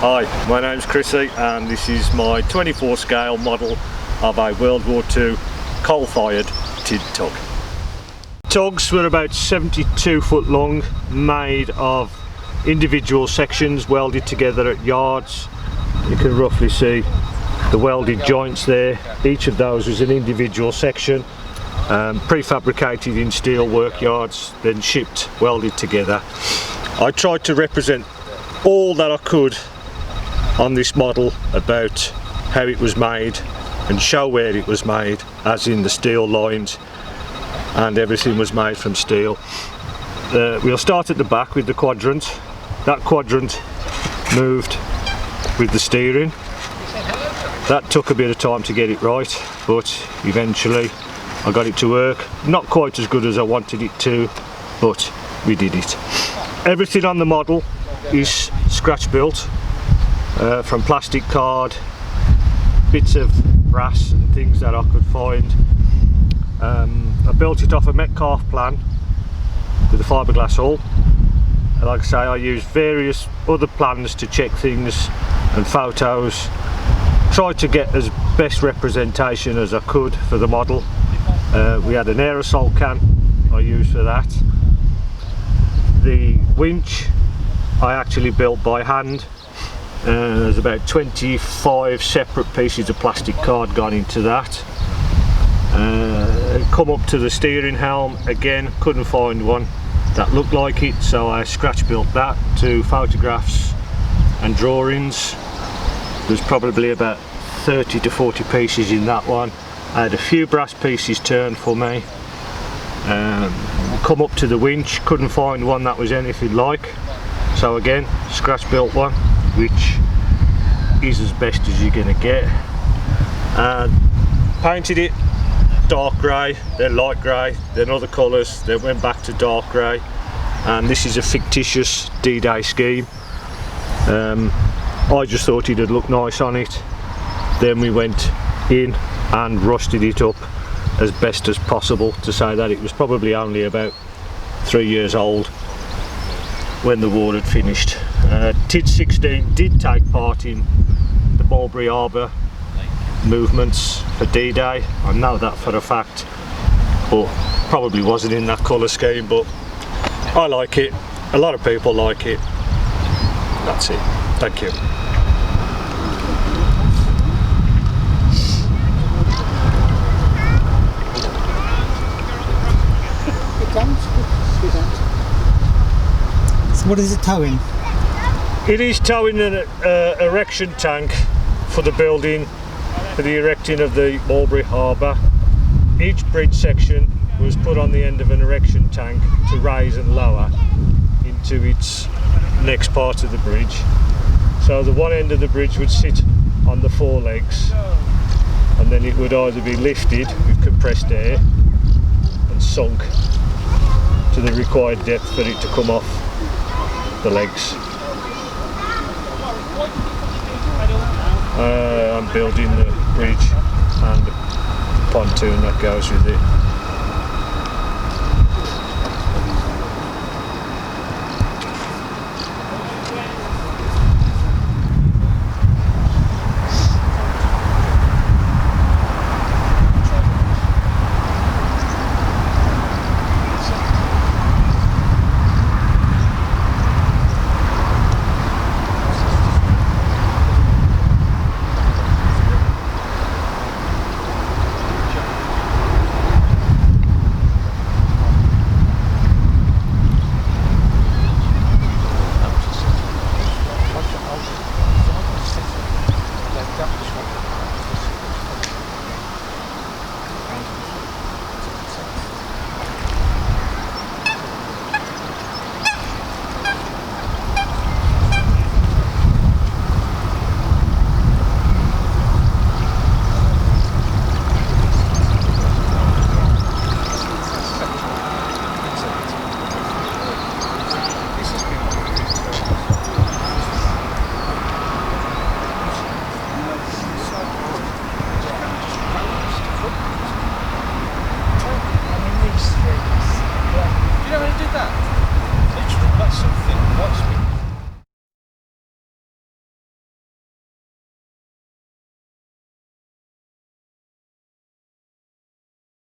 Hi, my name's Chrissie and this is my 24 scale model of a World War II coal-fired Tid Tug. Tugs were about 72 foot long, made of individual sections welded together at yards. You can roughly see the welded joints there. Each of those was an individual section, prefabricated in steel work yards, then shipped welded together. I tried to represent all that I could on this model about how it was made and show where it was made, as in the steel lines, and everything was made from steel. We'll start at the back with the quadrant. That quadrant moved with the steering. That took a bit of time to get it right, but eventually I got it to work. Not quite as good as I wanted it to, but we did it. Everything on the model is scratch built from plastic card, bits of brass and things that I could find. I built it off a Metcalfe plan with a fiberglass hull. Like I say, I used various other plans to check things and photos. Tried to get as best representation as I could for the model. We had an aerosol can I used for that. The winch I actually built by hand. There's about 25 separate pieces of plastic card gone into that. Come up to the steering helm, again couldn't find one that looked like it, so I scratch built that to photographs and drawings. There's probably about 30 to 40 pieces in that one. I had a few brass pieces turned for me. Come up to the winch, couldn't find one that was anything like, so again scratch built one, which is as best as you're going to get. And painted it dark grey, then light grey, then other colours, then went back to dark grey, and this is a fictitious D-Day scheme. I just thought it'd look nice on it. Then we went in and rusted it up as best as possible to say that it was probably only about 3 years old when the war had finished. Tid 16 did take part in the Mulberry Harbour movements for D-Day. I know that for a fact, but probably wasn't in that colour scheme, but I like it. A lot of people like it. That's it. Thank you. So what is it towing? It is towing an erection tank for the building, for the erecting of the Mulberry Harbour. Each bridge section was put on the end of an erection tank to raise and lower into its next part of the bridge. So the one end of the bridge would sit on the four legs, and then it would either be lifted with compressed air and sunk to the required depth for it to come off the legs. I'm building the bridge and the pontoon that goes with it. that. Literally, that's